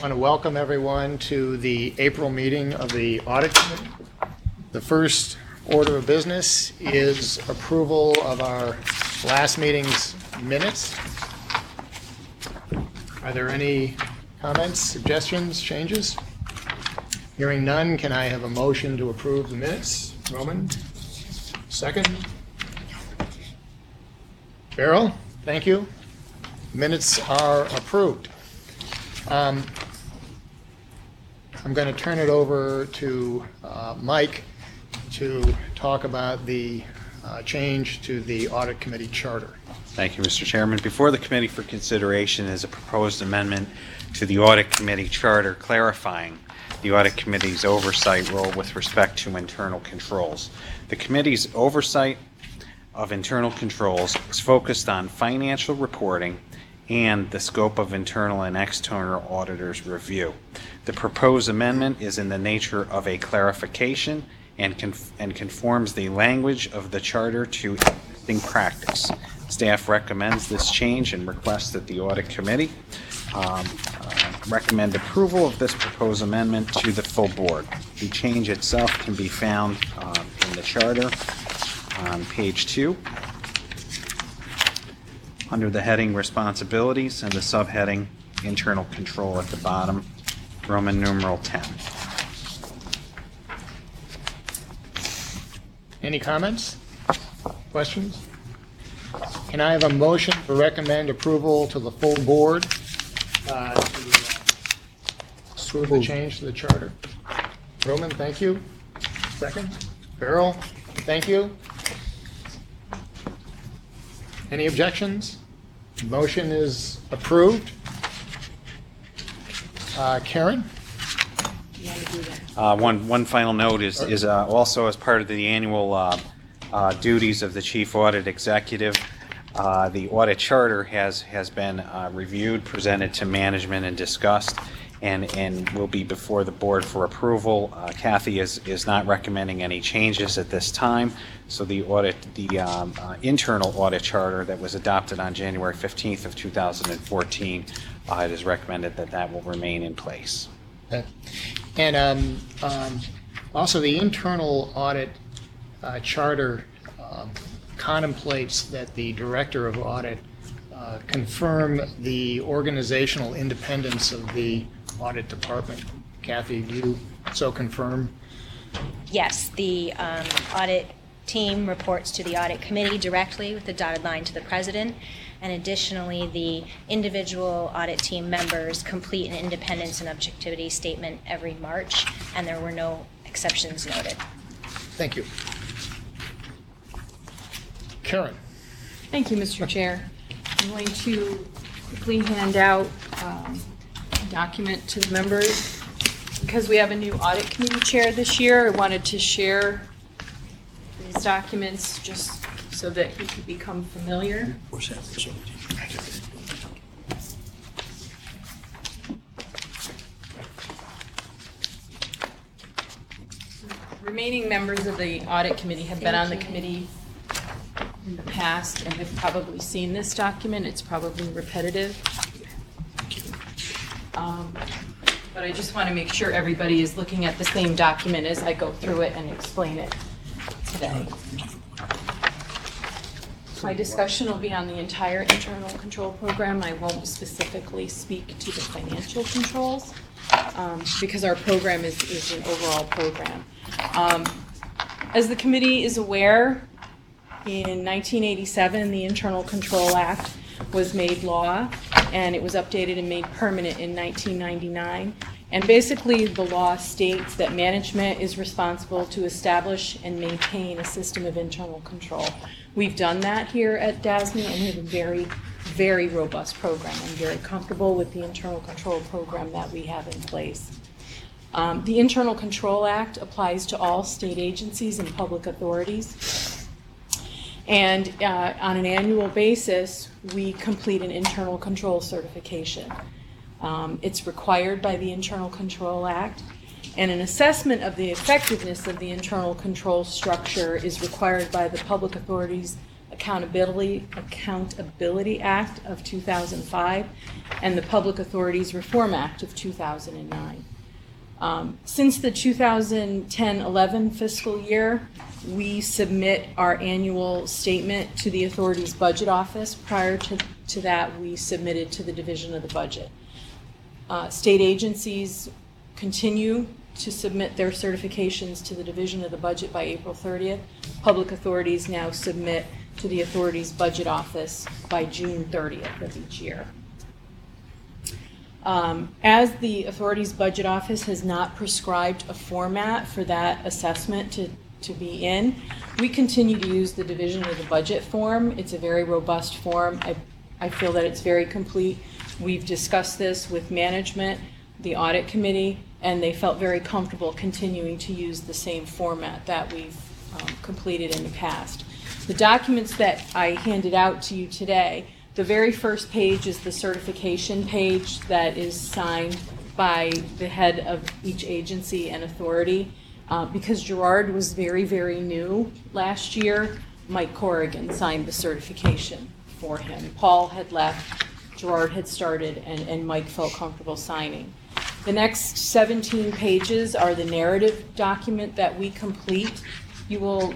want to welcome everyone to the April meeting of the Audit Committee. The first order of business is approval of our last meeting's minutes. Are there any comments, suggestions, changes? Hearing none, can I have a motion to approve the minutes? Roman? Second? Beryl? Thank you. Minutes are approved. I'm going to turn it over to Mike to talk about the change to the Audit Committee charter. Thank you, Mr. Chairman. Before the committee for consideration is a proposed amendment to the Audit Committee charter clarifying the Audit Committee's oversight role with respect to internal controls. The committee's oversight of internal controls is focused on financial reporting and the scope of internal and external auditors' review. The proposed amendment is in the nature of a clarification and conforms the language of the charter to existing practice. Staff recommends this change and requests that the Audit Committee recommend approval of this proposed amendment to the full board. The change itself can be found in the charter on page 2 under the heading Responsibilities and the subheading Internal Control at the bottom, Roman numeral 10. Any comments? Questions? Can I have a motion to recommend approval to the full board to approve the change to the charter? Roman, thank you. Second. Beryl, thank you. Any objections? Motion is approved. Karen? One final note is also as part of the annual duties of the Chief Audit Executive, the audit charter has been reviewed, presented to management, and discussed, and will be before the board for approval. Kathy is not recommending any changes at this time, so the internal audit charter that was adopted on January 15th of 2014, it is recommended that will remain in place. Okay. And also the internal audit charter contemplates that the director of audit confirm the organizational independence of the audit department. Kathy, do you so confirm? Yes, the audit team reports to the audit committee directly with the dotted line to the president, and additionally the individual audit team members complete an independence and objectivity statement every March, and there were no exceptions noted. Thank you. Karen. Thank you, Mr. Chair. I'm going to quickly hand out a document to the members. Because we have a new audit committee chair this year, I wanted to share these documents just so that he could become familiar. Remaining members of the audit committee have been on the committee in the past and have probably seen this document. It's probably repetitive. But I just want to make sure everybody is looking at the same document as I go through it and explain it today. My discussion will be on the entire internal control program. I won't specifically speak to the financial controls because our program is an overall program. As the committee is aware, in 1987, the Internal Control Act was made law, and it was updated and made permanent in 1999. And basically, the law states that management is responsible to establish and maintain a system of internal control. We've done that here at DASNY, and we have a very, very robust program. I'm very comfortable with the internal control program that we have in place. The Internal Control Act applies to all state agencies and public authorities. And on an annual basis, we complete an internal control certification. It's required by the Internal Control Act, and an assessment of the effectiveness of the internal control structure is required by the public authorities Accountability Act of 2005 and the Public Authorities Reform Act of 2009. Since the 2010-11 fiscal year, we submit our annual statement to the authority's budget office. Prior to that, we submitted to the Division of the Budget. State agencies continue to submit their certifications to the Division of the Budget by April 30th. Public authorities now submit to the authority's budget office by June 30th of each year. As the authority's budget office has not prescribed a format for that assessment to be in, we continue to use the Division of the Budget form. It's a very robust form. I feel that it's very complete. We've discussed this with management, the audit committee, and they felt very comfortable continuing to use the same format that we've completed in the past. The documents that I handed out to you today, the very first page is the certification page that is signed by the head of each agency and authority. Because Gerard was very, very new last year, Mike Corrigan signed the certification for him. Paul had left, Gerard had started, and Mike felt comfortable signing. The next 17 pages are the narrative document that we complete. You will,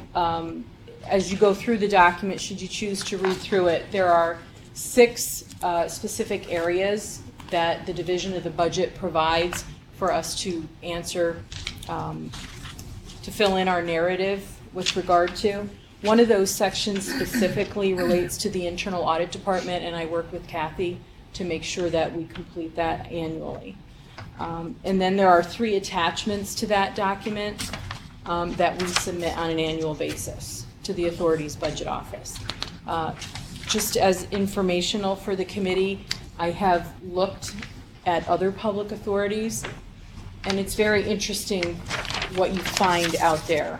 as you go through the document, should you choose to read through it, there are 6 specific areas that the Division of the Budget provides for us to answer, to fill in our narrative with regard to. One of those sections specifically relates to the internal audit department, and I work with Kathy to make sure that we complete that annually. And then there are 3 attachments to that document that we submit on an annual basis to the authority's budget office. Just as informational for the committee, I have looked at other public authorities, and it's very interesting what you find out there.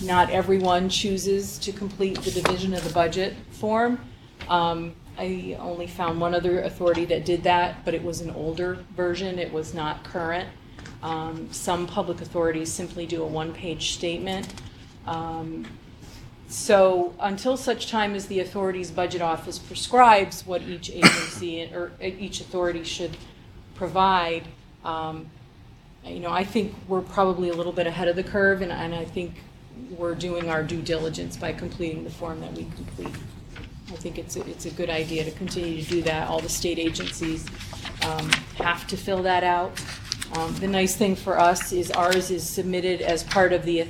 Not everyone chooses to complete the Division of the Budget form. I only found one other authority that did that, but it was an older version. It was not current. Some public authorities simply do a 1-page statement. So until such time as the authority's budget office prescribes what each agency or each authority should provide, I think we're probably a little bit ahead of the curve, and I think we're doing our due diligence by completing the form that we complete. I think it's a good idea to continue to do that. All the state agencies have to fill that out. The nice thing for us is ours is submitted as part of the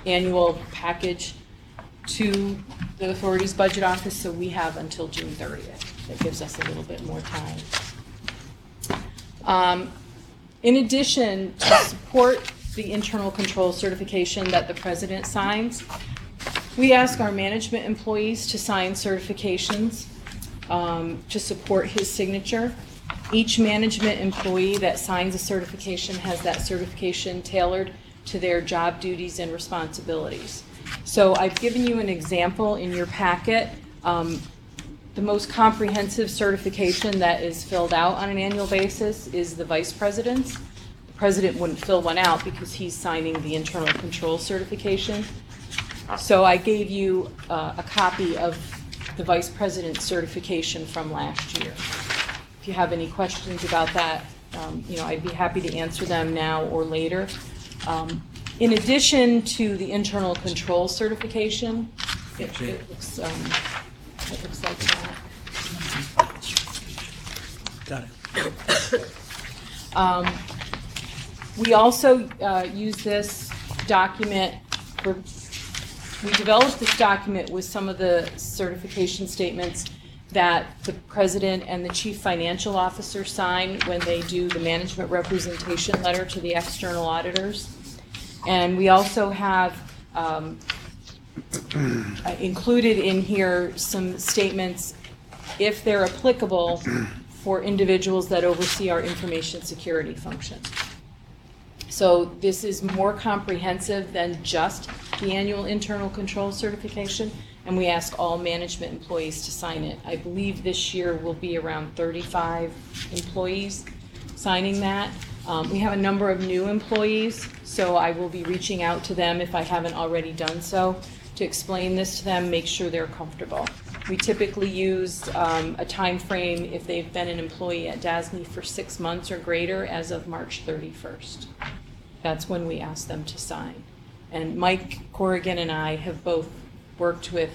annual package to the authority's budget office, so we have until June 30th. That gives us a little bit more time. In addition, to support the internal control certification that the president signs, we ask our management employees to sign certifications to support his signature. Each management employee that signs a certification has that certification tailored to their job duties and responsibilities. So I've given you an example in your packet. The most comprehensive certification that is filled out on an annual basis is the vice president's. The president wouldn't fill one out because he's signing the internal control certification. So I gave you a copy of the vice president's certification from last year. If you have any questions about that, I'd be happy to answer them now or later. In addition to the internal control certification, it looks like that. Got it. We also use this document for. We developed this document with some of the certification statements that the president and the chief financial officer sign when they do the management representation letter to the external auditors. And we also have included in here some statements, if they're applicable, for individuals that oversee our information security function. So this is more comprehensive than just the annual internal control certification, and we ask all management employees to sign it. I believe this year will be around 35 employees signing that. We have a number of new employees, so I will be reaching out to them if I haven't already done so to explain this to them, make sure they're comfortable. We typically use a time frame if they've been an employee at DASNY for 6 months or greater as of March 31st. That's when we ask them to sign. And Mike Corrigan and I have both worked with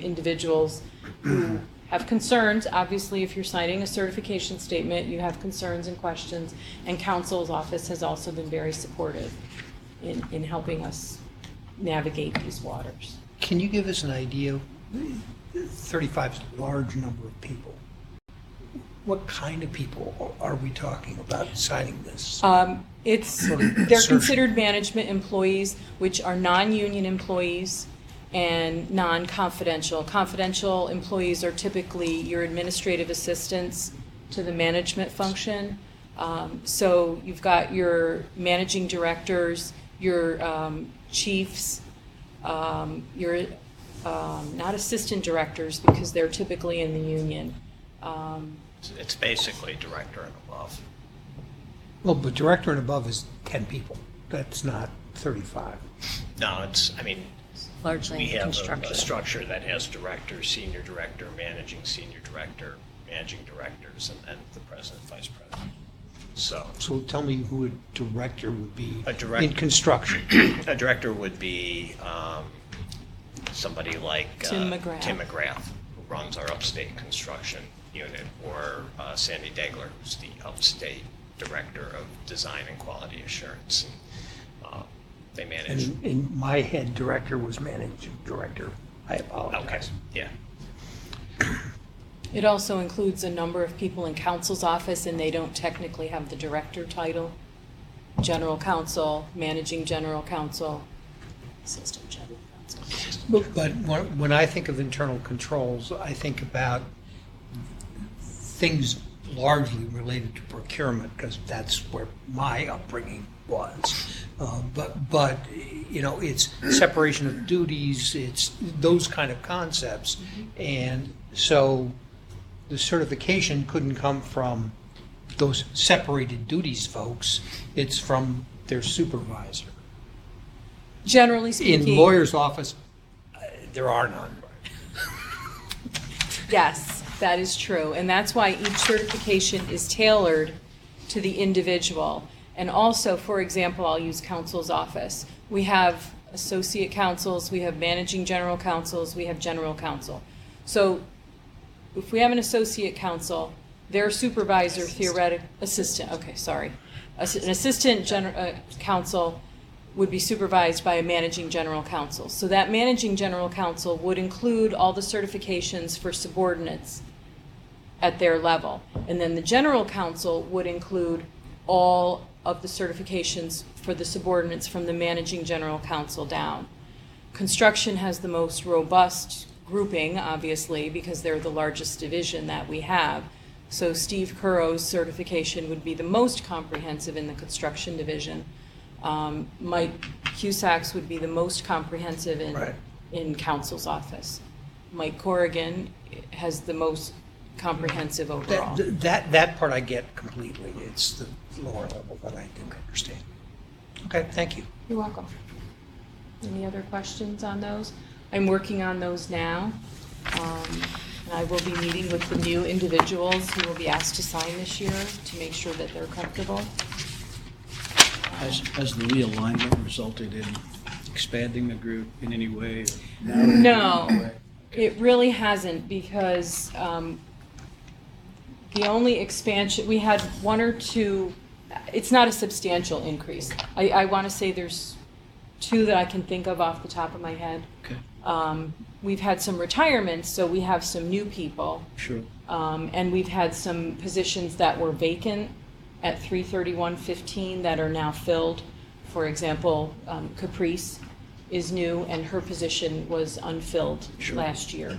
individuals who have concerns. Obviously, if you're signing a certification statement, you have concerns and questions, and counsel's office has also been very supportive in helping us navigate these waters. Can you give us an idea? 35 is a large number of people. What kind of people are we talking about signing this? They're considered management employees, which are non-union employees and non-confidential. Confidential employees are typically your administrative assistants to the management function. So you've got your managing directors, your chiefs, your not assistant directors because they're typically in the union. It's basically director and above. Well, but director and above is 10 people. That's not 35. No, Largely we in have construction. a structure that has director, senior director, managing senior director, managing directors, and then the president, vice president. So tell me who a director would be A director- in construction. a director would be somebody like Tim McGrath. Tim McGrath, who runs our upstate construction unit, or Sandy Degler, who's the upstate director of design and quality assurance. They manage. And in my head, director was managing director. I apologize. Okay, yeah. It also includes a number of people in counsel's office, and they don't technically have the director title. General counsel, managing general counsel, assistant general counsel. But when I think of internal controls, I think about things largely related to procurement, because that's where my upbringing was. But you know, it's separation of duties, it's those kind of concepts. And so the certification couldn't come from those separated duties folks, it's from their supervisor. Generally speaking. In lawyer's office, there are none. Yes, that is true. And that's why each certification is tailored to the individual. And also, for example, I'll use counsel's office. We have associate counsels, we have managing general counsels, we have general counsel. So if we have an associate counsel, their supervisor, assistant, an assistant counsel would be supervised by a managing general counsel. So that managing general counsel would include all the certifications for subordinates at their level. And then the general counsel would include all of the certifications for the subordinates from the managing general counsel down. Construction has the most robust grouping, obviously, because they're the largest division that we have. So Steve Curro's certification would be the most comprehensive in the construction division. Mike Cusack's would be the most comprehensive in counsel's office. Mike Corrigan has the most comprehensive overall. That part I get completely. It's the lower level that I didn't understand. Okay, thank you. You're welcome. Any other questions on those? I'm working on those now. And I will be meeting with the new individuals who will be asked to sign this year to make sure that they're comfortable. Has the realignment resulted in expanding the group in any way? No, it really hasn't, because the only expansion, we had one or two, it's not a substantial increase. I want to say there's two that I can think of off the top of my head. Okay. We've had some retirements, so we have some new people. Sure. And we've had some positions that were vacant at 3/31/15 that are now filled. For example, Caprice is new, and her position was unfilled last year.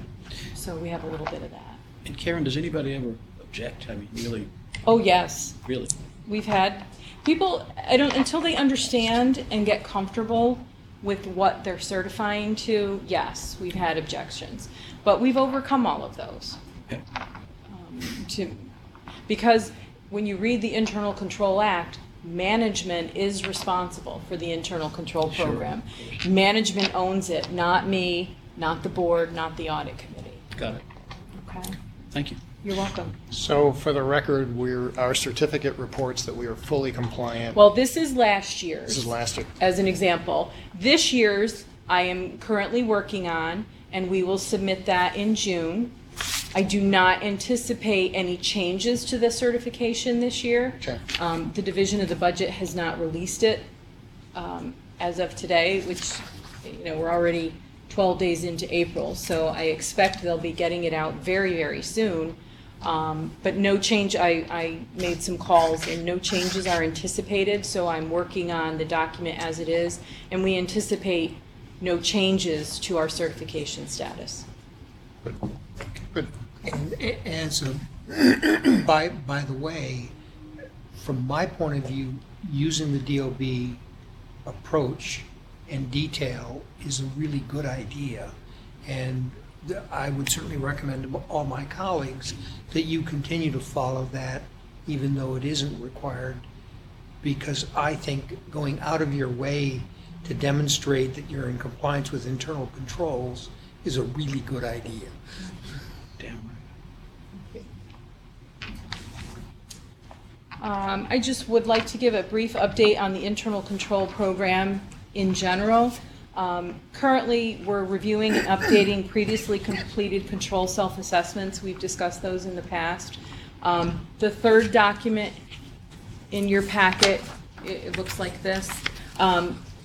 So we have a little bit of that. And Karen, does anybody ever object? I mean, really, Oh, yes. really? We've had people, until they understand and get comfortable with what they're certifying to, yes, we've had objections. But we've overcome all of those. Okay. Because when you read the Internal Control Act, management is responsible for the internal control program. Management owns it, not me, not the board, not the audit committee. Got it. Okay? Thank you. You're welcome. So for the record, our certificate reports that we are fully compliant. Well, this is last year's. This is last year. As an example. This year's I am currently working on, and we will submit that in June. I do not anticipate any changes to the certification this year. Okay. The Division of the Budget has not released it as of today, which, we're already 12 days into April, so I expect they'll be getting it out very, very soon. But no change, I made some calls and no changes are anticipated, so I'm working on the document as it is, and we anticipate no changes to our certification status. Good. And as a, by the way, from my point of view, using the DOB approach and detail is a really good idea. And I would certainly recommend to all my colleagues that you continue to follow that, even though it isn't required, because I think going out of your way to demonstrate that you're in compliance with internal controls is a really good idea. Damn right. I just would like to give a brief update on the internal control program in general. Currently, we're reviewing and updating previously completed control self-assessments. We've discussed those in the past. The third document in your packet, it looks like this.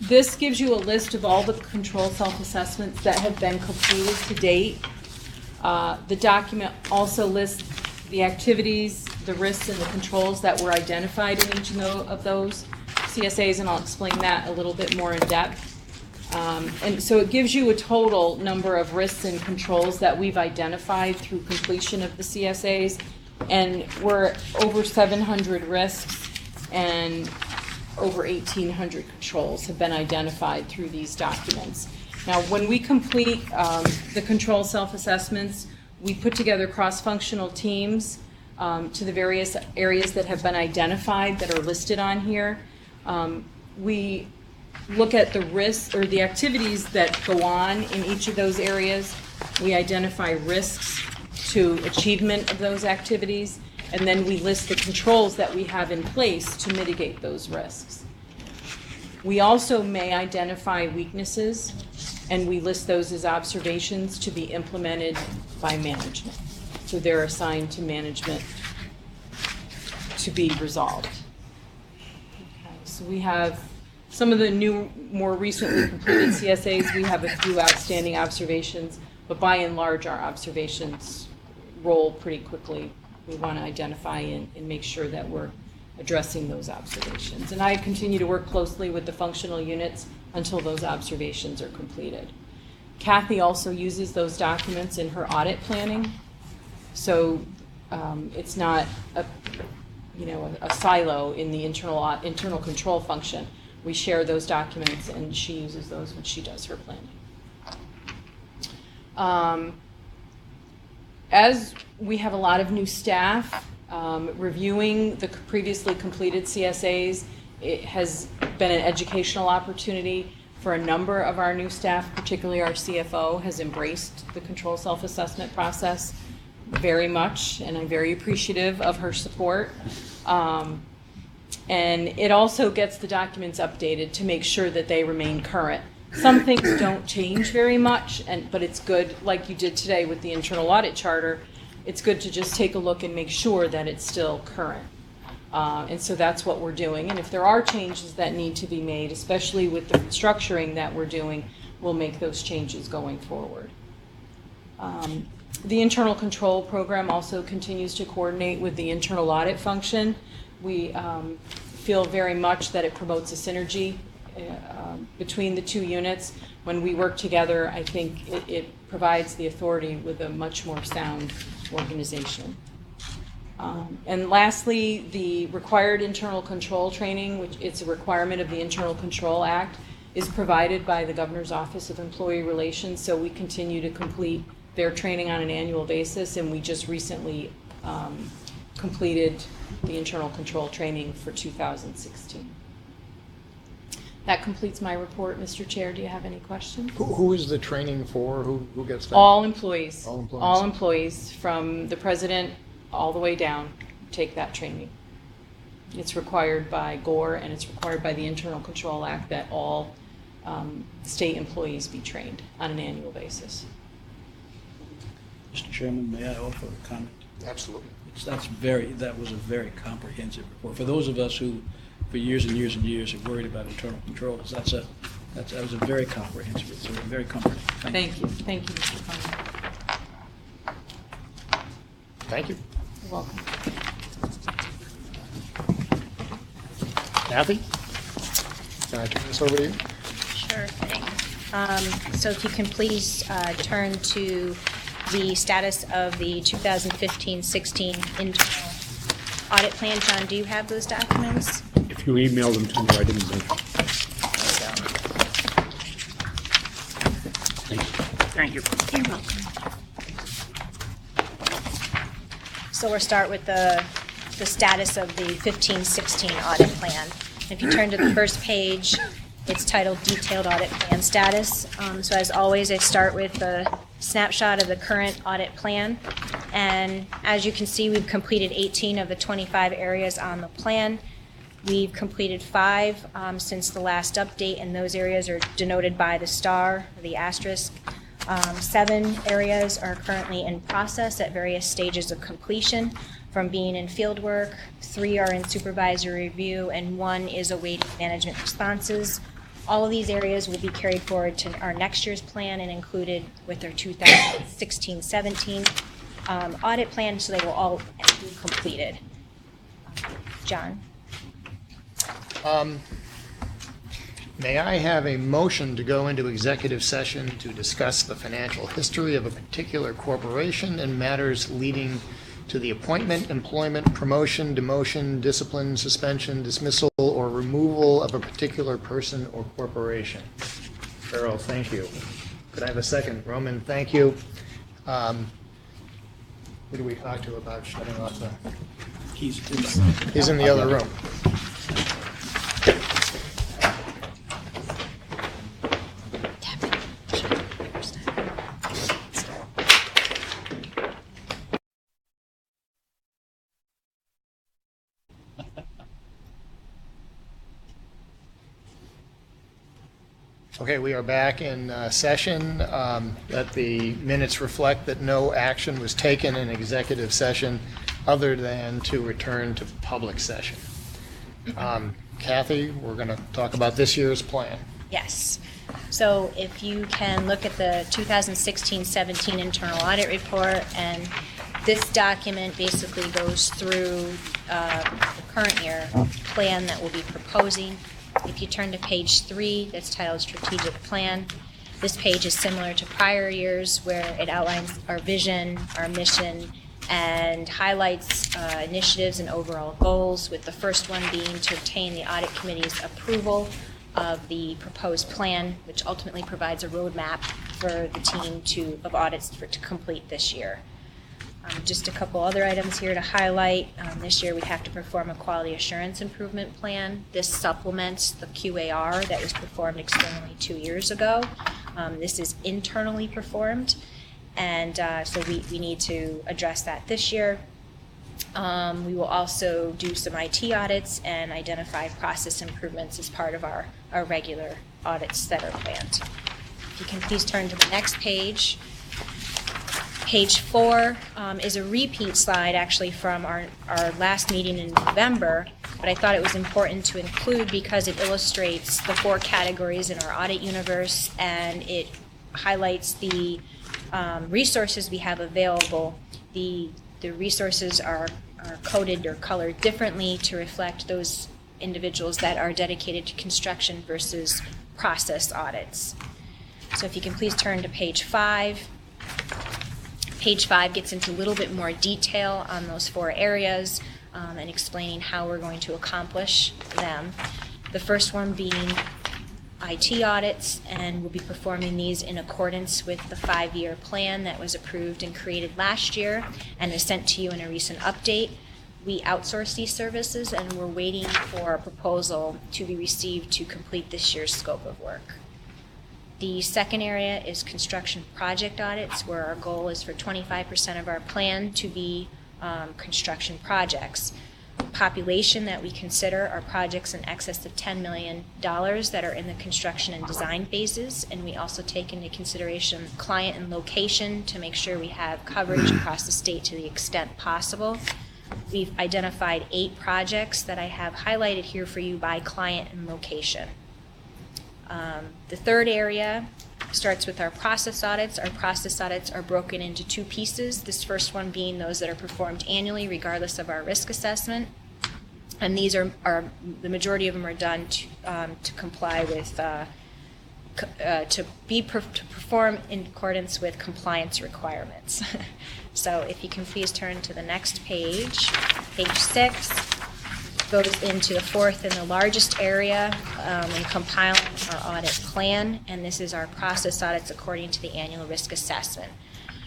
This gives you a list of all the control self-assessments that have been completed to date. The document also lists the activities, the risks, and the controls that were identified in each of those CSAs, and I'll explain that a little bit more in depth. And so it gives you a total number of risks and controls that we've identified through completion of the CSAs, and we're over 700 risks and over 1,800 controls have been identified through these documents. Now, when we complete the control self-assessments, we put together cross-functional teams to the various areas that have been identified that are listed on here. We look at the risks or the activities that go on in each of those areas. We identify risks to achievement of those activities, and then we list the controls that we have in place to mitigate those risks. We also may identify weaknesses, and we list those as observations to be implemented by management. So they're assigned to management to be resolved. Okay, so we have some of the new, more recently completed CSAs. We have a few outstanding observations, but by and large, our observations roll pretty quickly. We want to identify and make sure that we're addressing those observations. And I continue to work closely with the functional units until those observations are completed. Kathy also uses those documents in her audit planning, so it's not a silo in the internal control function. We share those documents, and she uses those when she does her planning. As we have a lot of new staff, reviewing the previously completed CSAs, it has been an educational opportunity for a number of our new staff, particularly our CFO has embraced the control self-assessment process very much, and I'm very appreciative of her support. And it also gets the documents updated to make sure that they remain current. Some things don't change very much, but it's good, like you did today with the internal audit charter, it's good to just take a look and make sure that it's still current. And so that's what we're doing. And if there are changes that need to be made, especially with the restructuring that we're doing, we'll make those changes going forward. The internal control program also continues to coordinate with the internal audit function. We feel very much that it promotes a synergy between the two units. When we work together, I think it provides the authority with a much more sound organization. And lastly, the required internal control training, which it's a requirement of the Internal Control Act, is provided by the Governor's Office of Employee Relations, so we continue to complete their training on an annual basis, and we just recently completed the internal control training for 2016. That completes my report, Mr. Chair. Do you have any questions? Who is the training for? Who gets that? All employees. All employees. All employees, from the president all the way down, take that training. It's required by GORE, and it's required by the Internal Control Act that all state employees be trained on an annual basis. Mr. Chairman, may I offer a comment? Absolutely. That was a very comprehensive report. For those of us who, for years and years and years, have worried about internal controls, that was a very comprehensive report, very comforting. Thank you. Thank you, Mr. Conlon. Thank you. You're welcome. Kathy? Can I turn this over to you? Sure thing. So if you can please turn to the status of the 2015-16 internal audit plan. John, do you have those documents? If you emailed them to me, I didn't make them. Thank you. You're welcome. So we'll start with the status of the 15-16 audit plan. If you turn to the first page, it's titled Detailed Audit Plan Status. So as always, I start with a snapshot of the current audit plan. And as you can see, we've completed 18 of the 25 areas on the plan. We've completed 5 since the last update, and those areas are denoted by the star, the asterisk. 7 areas are currently in process at various stages of completion, from being in field work, 3 are in supervisory review, and 1 is awaiting management responses. All of these areas will be carried forward to our next year's plan and included with our 2016-17 audit plan, so they will all be completed. John? May I have a motion to go into executive session to discuss the financial history of a particular corporation and matters leading to the appointment, employment, promotion, demotion, discipline, suspension, dismissal, or removal of a particular person or corporation? Carol, thank you. Could I have a second? Roman, thank you. Who do we talk to about shutting off the... He's in the other room. Okay, we are back in session. That the minutes reflect that no action was taken in executive session other than to return to public session. Kathy, we're going to talk about this year's plan. Yes. So if you can look at the 2016-17 internal audit report, and this document basically goes through the current year plan that we'll be proposing. If you turn to page 3, that's titled Strategic Plan. This page is similar to prior years, where it outlines our vision, our mission, and highlights initiatives and overall goals, with the first one being to obtain the audit committee's approval of the proposed plan, which ultimately provides a roadmap for the team of audits to complete this year. Just a couple other items here to highlight. This year we have to perform a quality assurance improvement plan. This supplements the QAR that was performed externally 2 years ago. This is internally performed, and so we need to address that this year. We will also do some IT audits and identify process improvements as part of our regular audits that are planned. If you can please turn to the next page. Page 4 is a repeat slide actually from our last meeting in November, but I thought it was important to include because it illustrates the 4 categories in our audit universe, and it highlights the resources we have available. The resources are coded or colored differently to reflect those individuals that are dedicated to construction versus process audits. So if you can please turn to page 5. Page 5 gets into a little bit more detail on those 4 areas and explaining how we're going to accomplish them. The first one being IT audits, and we'll be performing these in accordance with the 5-year plan that was approved and created last year and is sent to you in a recent update. We outsource these services, and we're waiting for a proposal to be received to complete this year's scope of work. The second area is construction project audits, where our goal is for 25% of our plan to be construction projects. Population that we consider are projects in excess of $10 million that are in the construction and design phases, and we also take into consideration client and location to make sure we have coverage across the state to the extent possible. We've identified 8 projects that I have highlighted here for you by client and location. The third area starts with our process audits. Our process audits are broken into 2 pieces. This first one being those that are performed annually regardless of our risk assessment. And these are the majority of them are done to comply with, to perform in accordance with compliance requirements. So if you can please turn to the next page, page 6. Goes into the fourth and the largest area in compiling our audit plan, and this is our process audits according to the annual risk assessment.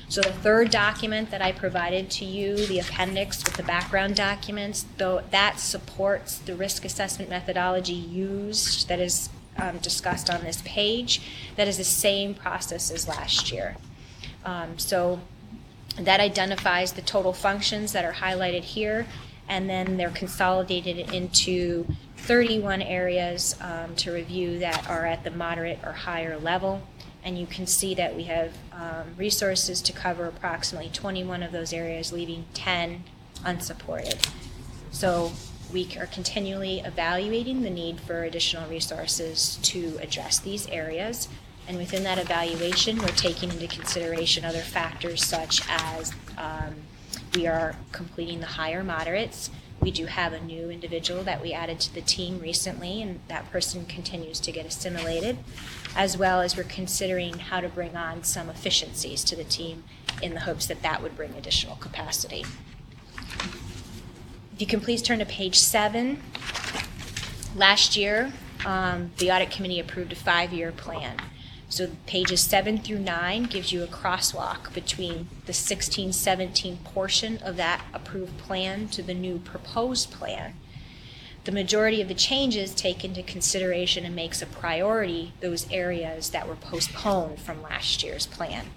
So the third document that I provided to you, the appendix with the background documents, though that supports the risk assessment methodology used that is discussed on this page, that is the same process as last year. So that identifies the total functions that are highlighted here, and then they're consolidated into 31 areas to review that are at the moderate or higher level. And you can see that we have resources to cover approximately 21 of those areas, leaving 10 unsupported. So we are continually evaluating the need for additional resources to address these areas. And within that evaluation, we're taking into consideration other factors such as we are completing the higher moderates. We do have a new individual that we added to the team recently, and that person continues to get assimilated, as well as we're considering how to bring on some efficiencies to the team in the hopes that that would bring additional capacity. If you can please turn to page 7. Last year, the audit committee approved a 5-year plan. So pages 7 through 9 gives you a crosswalk between the 16-17 portion of that approved plan to the new proposed plan. The majority of the changes take into consideration and makes a priority those areas that were postponed from last year's plan.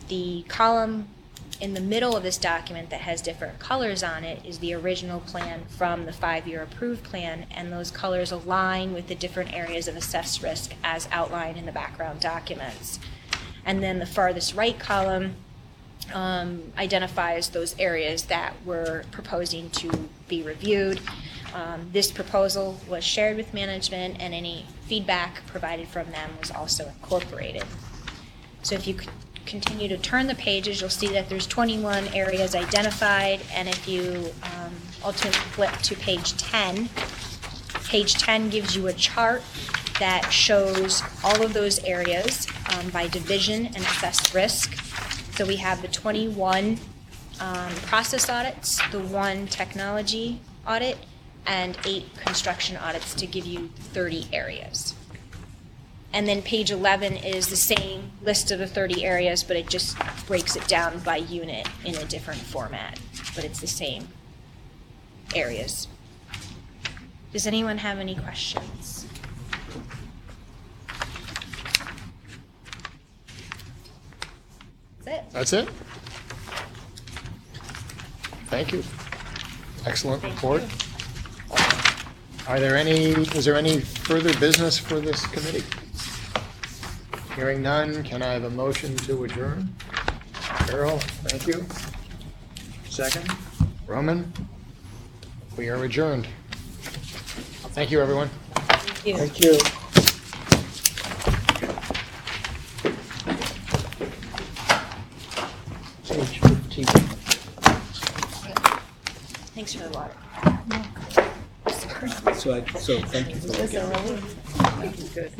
The column in the middle of this document that has different colors on it is the original plan from the 5-year approved plan, and those colors align with the different areas of assessed risk as outlined in the background documents. And then the farthest right column identifies those areas that we're proposing to be reviewed. This proposal was shared with management, and any feedback provided from them was also incorporated. So if you could continue to turn the pages, you'll see that there's 21 areas identified, and if you ultimately flip to page 10 gives you a chart that shows all of those areas by division and assessed risk. So we have the 21 process audits, the 1 technology audit, and 8 construction audits to give you 30 areas. And then page 11 is the same list of the 30 areas, but it just breaks it down by unit in a different format. But it's the same areas. Does anyone have any questions? That's it. That's it? Thank you. Excellent report. Is there any further business for this committee? Hearing none, can I have a motion to adjourn? Carol, thank you. Second. Roman? We are adjourned. Thank you, everyone. Thank you. Thank you. Page 15. Thanks for the water. So thank you for looking at it.